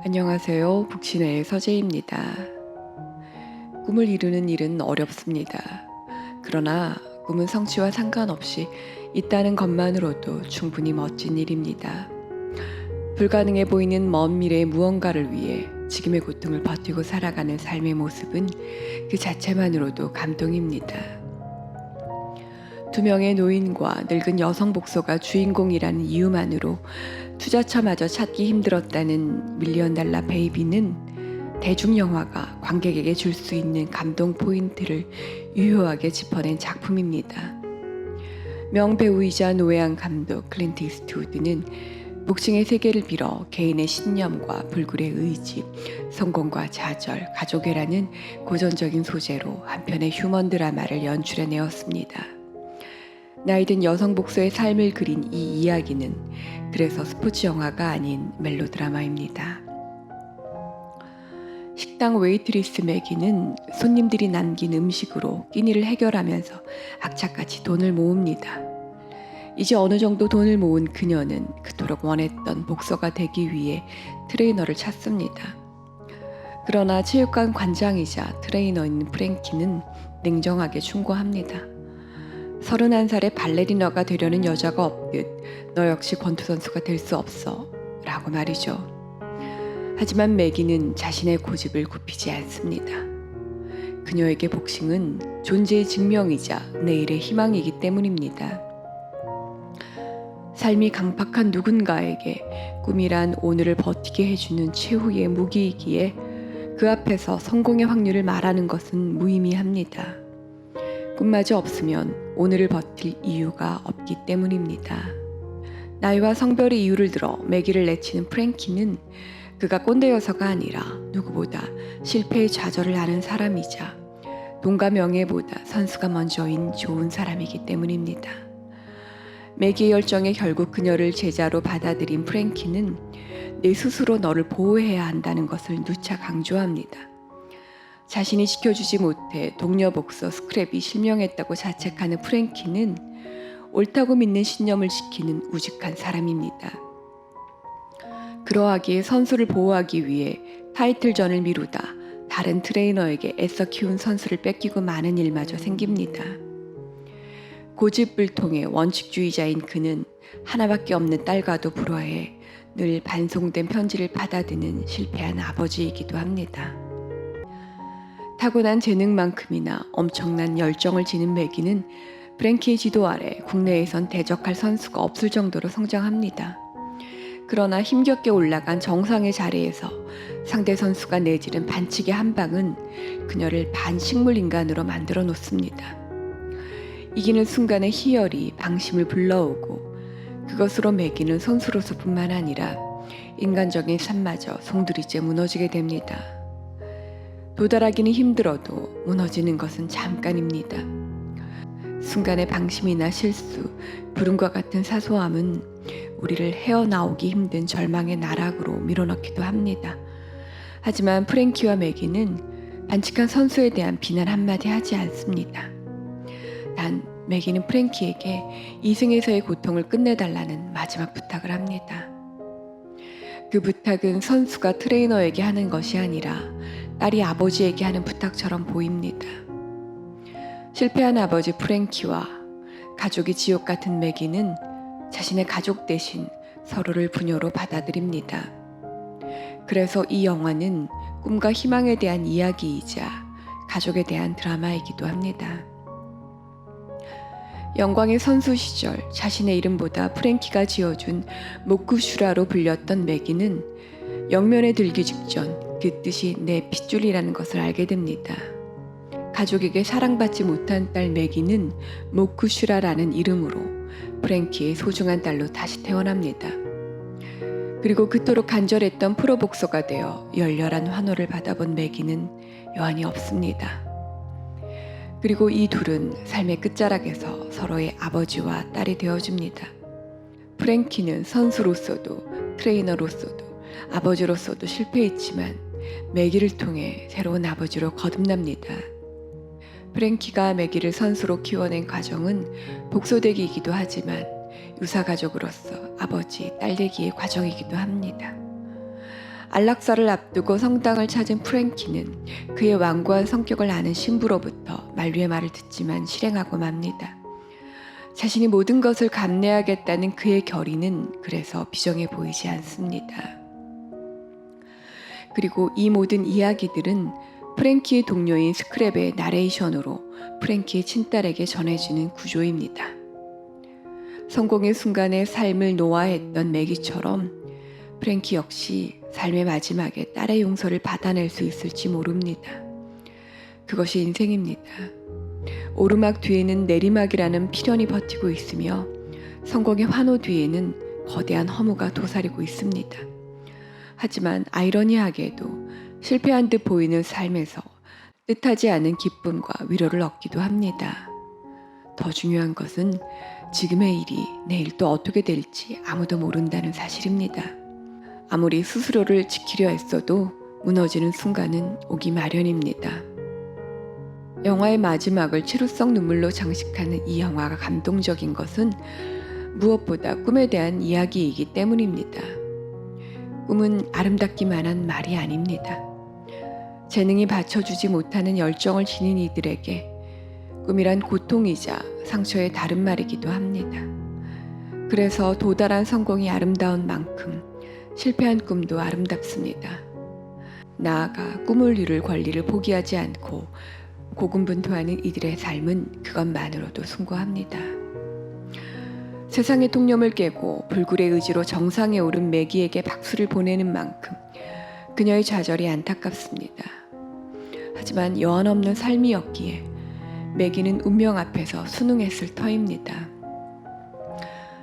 안녕하세요. 북신의 서재입니다. 꿈을 이루는 일은 어렵습니다. 그러나 꿈은 성취와 상관없이 있다는 것만으로도 충분히 멋진 일입니다. 불가능해 보이는 먼 미래의 무언가를 위해 지금의 고통을 버티고 살아가는 삶의 모습은 그 자체만으로도 감동입니다. 두 명의 노인과 늙은 여성 복서가 주인공이라는 이유만으로 투자처마저 찾기 힘들었다는 밀리언 달러 베이비는 대중영화가 관객에게 줄 수 있는 감동 포인트를 유효하게 짚어낸 작품입니다. 명배우이자 노회한 감독 클린트 이스트우드는 복싱의 세계를 빌어 개인의 신념과 불굴의 의지, 성공과 좌절, 가족애라는 고전적인 소재로 한 편의 휴먼 드라마를 연출해내었습니다. 나이든 여성 복서의 삶을 그린 이 이야기는 그래서 스포츠 영화가 아닌 멜로드라마입니다. 식당 웨이트리스 매기는 손님들이 남긴 음식으로 끼니를 해결하면서 악착같이 돈을 모읍니다. 이제 어느 정도 돈을 모은 그녀는 그토록 원했던 복서가 되기 위해 트레이너를 찾습니다. 그러나 체육관 관장이자 트레이너인 프랭키는 냉정하게 충고합니다. 31살의 발레리너가 되려는 여자가 없듯 너 역시 권투 선수가 될 수 없어 라고 말이죠. 하지만 매기는 자신의 고집을 굽히지 않습니다. 그녀에게 복싱은 존재의 증명이자 내일의 희망이기 때문입니다. 삶이 강팍한 누군가에게 꿈이란 오늘을 버티게 해주는 최후의 무기이기에 그 앞에서 성공의 확률을 말하는 것은 무의미합니다. 꿈마저 없으면 오늘을 버틸 이유가 없기 때문입니다. 나이와 성별의 이유를 들어 매기를 내치는 프랭키는 그가 꼰대여서가 아니라 누구보다 실패의 좌절을 아는 사람이자 돈과 명예보다 선수가 먼저인 좋은 사람이기 때문입니다. 매기의 열정에 결국 그녀를 제자로 받아들인 프랭키는 내 스스로 너를 보호해야 한다는 것을 누차 강조합니다. 자신이 지켜주지 못해 동료 복서 스크랩이 실명했다고 자책하는 프랭키는 옳다고 믿는 신념을 지키는 우직한 사람입니다. 그러하기에 선수를 보호하기 위해 타이틀전을 미루다 다른 트레이너에게 애써 키운 선수를 뺏기고 마는 일마저 생깁니다. 고집불통의 원칙주의자인 그는 하나밖에 없는 딸과도 불화해 늘 반송된 편지를 받아드는 실패한 아버지이기도 합니다. 타고난 재능만큼이나 엄청난 열정을 지닌 매기는 프랭키의 지도 아래 국내에선 대적할 선수가 없을 정도로 성장합니다. 그러나 힘겹게 올라간 정상의 자리에서 상대 선수가 내지른 반칙의 한 방은 그녀를 반식물 인간으로 만들어 놓습니다. 이기는 순간의 희열이 방심을 불러오고 그것으로 매기는 선수로서뿐만 아니라 인간적인 삶마저 송두리째 무너지게 됩니다. 도달하기는 힘들어도 무너지는 것은 잠깐입니다. 순간의 방심이나 실수, 불운과 같은 사소함은 우리를 헤어나오기 힘든 절망의 나락으로 밀어넣기도 합니다. 하지만 프랭키와 매기는 반칙한 선수에 대한 비난 한마디 하지 않습니다. 단 매기는 프랭키에게 이승에서의 고통을 끝내달라는 마지막 부탁을 합니다. 그 부탁은 선수가 트레이너에게 하는 것이 아니라 딸이 아버지에게 하는 부탁처럼 보입니다. 실패한 아버지 프랭키와 가족이 지옥 같은 매기는 자신의 가족 대신 서로를 부녀로 받아들입니다. 그래서 이 영화는 꿈과 희망에 대한 이야기이자 가족에 대한 드라마이기도 합니다. 영광의 선수 시절 자신의 이름보다 프랭키가 지어준 모쿠슈라로 불렸던 매기는 영면에 들기 직전 그 뜻이 내 핏줄이라는 것을 알게 됩니다. 가족에게 사랑받지 못한 딸 매기는 모쿠슈라라는 이름으로 프랭키의 소중한 딸로 다시 태어납니다. 그리고 그토록 간절했던 프로복서가 되어 열렬한 환호를 받아본 매기는 여한이 없습니다. 그리고 이 둘은 삶의 끝자락에서 서로의 아버지와 딸이 되어줍니다. 프랭키는 선수로서도 트레이너로서도 아버지로서도 실패했지만 매기를 통해 새로운 아버지로 거듭납니다. 프랭키가 매기를 선수로 키워낸 과정은 복소되기이기도 하지만 유사가족으로서 아버지, 딸 되기의 과정이기도 합니다. 안락사를 앞두고 성당을 찾은 프랭키는 그의 완고한 성격을 아는 신부로부터 만류의 말을 듣지만 실행하고 맙니다. 자신이 모든 것을 감내하겠다는 그의 결의는 그래서 비정해 보이지 않습니다. 그리고 이 모든 이야기들은 프랭키의 동료인 스크랩의 나레이션으로 프랭키의 친딸에게 전해지는 구조입니다. 성공의 순간에 삶을 노아했던 매기처럼 프랭키 역시 삶의 마지막에 딸의 용서를 받아낼 수 있을지 모릅니다. 그것이 인생입니다. 오르막 뒤에는 내리막이라는 필연이 버티고 있으며 성공의 환호 뒤에는 거대한 허무가 도사리고 있습니다. 하지만 아이러니하게도 실패한 듯 보이는 삶에서 뜻하지 않은 기쁨과 위로를 얻기도 합니다. 더 중요한 것은 지금의 일이 내일 또 어떻게 될지 아무도 모른다는 사실입니다. 아무리 스스로를 지키려 애써도 무너지는 순간은 오기 마련입니다. 영화의 마지막을 치루성 눈물로 장식하는 이 영화가 감동적인 것은 무엇보다 꿈에 대한 이야기이기 때문입니다. 꿈은 아름답기만 한 말이 아닙니다. 재능이 받쳐주지 못하는 열정을 지닌 이들에게 꿈이란 고통이자 상처의 다른 말이기도 합니다. 그래서 도달한 성공이 아름다운 만큼 실패한 꿈도 아름답습니다. 나아가 꿈을 이룰 권리를 포기하지 않고 고군분투하는 이들의 삶은 그것만으로도 숭고합니다. 세상의 통념을 깨고 불굴의 의지로 정상에 오른 매기에게 박수를 보내는 만큼 그녀의 좌절이 안타깝습니다. 하지만 여한 없는 삶이었기에 매기는 운명 앞에서 순응했을 터입니다.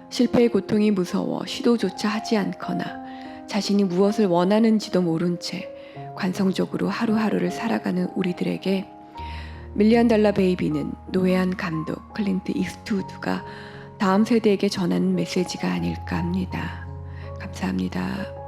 실패의 고통이 무서워 시도조차 하지 않거나 자신이 무엇을 원하는지도 모른 채 관성적으로 하루하루를 살아가는 우리들에게 밀리언 달러 베이비는 노회한 감독 클린트 이스트우드가 다음 세대에게 전하는 메시지가 아닐까 합니다. 감사합니다.